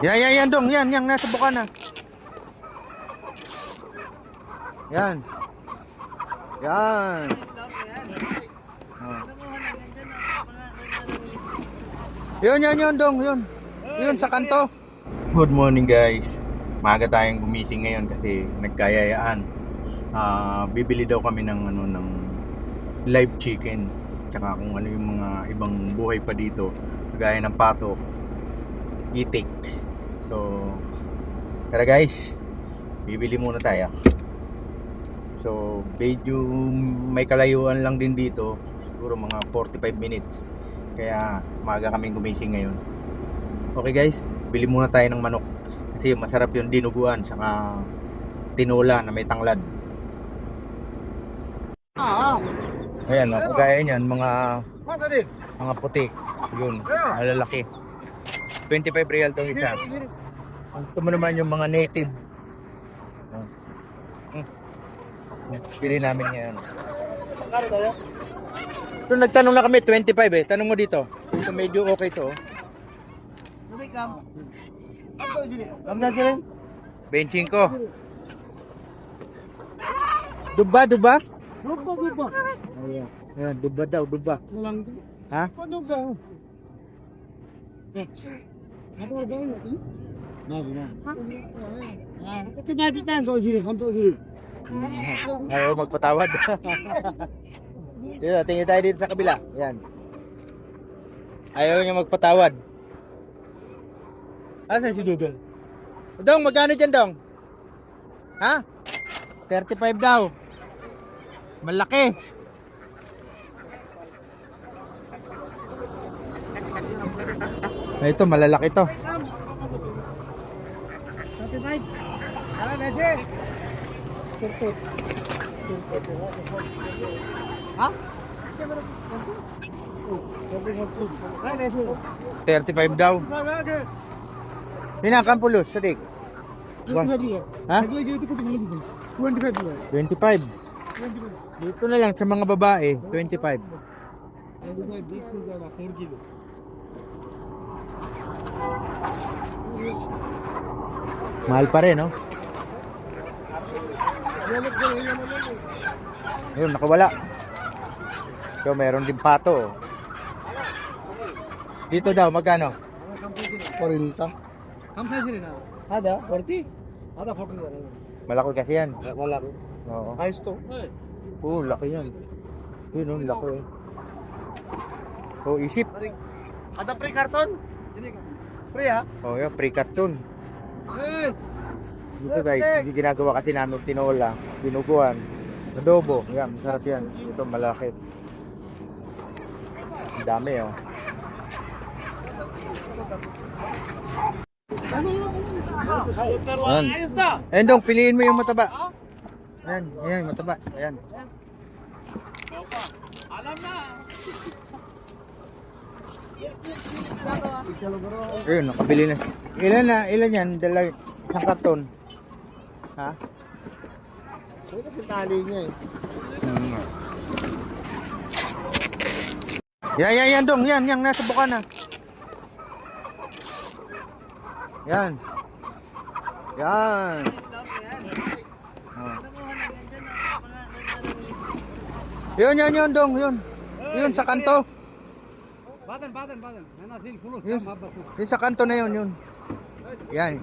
Yan dong, yan nasa bukana. Yan. Yan. Oh. Yun dong, yun. Yun sa kanto. Good morning guys. Maaga tayong gumising ngayon kasi nagkayayaan. Bibili daw kami ng live chicken. Tsaka kung ano yung mga ibang buhay pa dito, kagaya ng pato, itik. So, tara guys, bibili muna tayo. So, medyo may kalayuan lang din dito, siguro mga 45 minutes. Kaya maaga kaming gumising ngayon. Okay guys, bili muna tayo ng manok kasi masarap yung dinuguan saka tinola na may tanglad. Ayan, kagaya niyan, mga puti. Yun, malalaki. 25 real to isa. Gusto mo naman yung mga native. Pili namin ngayon. Magkano tayo? So, nagtanong na kami, 25 eh. Tanong mo dito. Ito medyo okay to. Kamsa sila? 25. Duba? Duba. Ayan, duba daw, duba. Ha? Duba. Ayaw magpatawad. Dito, tingin tayo dito sa kabila. Ayan. Ayaw niya magpatawad. Asan si Dudol? Dong, magkano dyan, Dong? Ha? 35 daw. Malaki. Ito, malalaki to. 35. Ah, nasi. Ha? 35 daw. Pinakampulos, sadik. Ha? 25. Dito na lang sa mga babae, 25. Mahal pa rin, no? Ayun, nakawala. So, meron din pato. Dito daw, magkano? 40. Kamsa sila na. Ada, 40. Ada 40 na. Malaki kasi yan. Wala. Oo. Ayos to. Oo, laki yan. Yun, laki eh. Oh, isip. Ada pre karton? Pre ha? Oh, yun, pre-carton. Dito guys, hindi ginagawa kasi namin tinola, dinuguan, adobo. Yan, masarap yan. Ito malaki. Ang dami oh. Ayan. Ayan dong, piliin mo yung mataba. Ayan, mataba. Ayan. Alam na. Ayun, nakabili na. Ilan yan? Isang karton. Ha? Ito kasi tali niya eh. Yan dong, yan nasa bukana. Yan. Yun dong, yun. Yun sa kanto. Badan. Yun sa kanto na yun. Yan.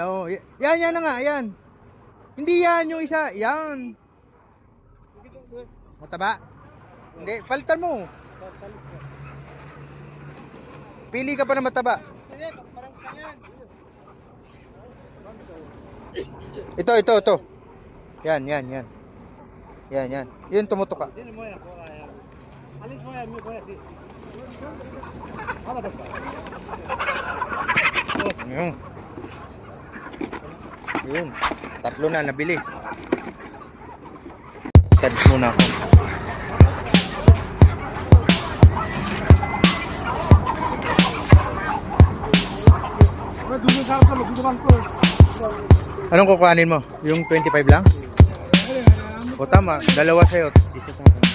Oh. Yan na nga, yan. Hindi yan yung isa, yan. Mataba? Hindi, palitan mo. Pili ka pa na mataba. Ito. Yan. Yun tumutok ka. Yun. Tatlo na nabili. Tadis muna ako. Anong kukuhanin mo? Yung 25 lang? O tama, dalawa sa'yo. Isa sa akin.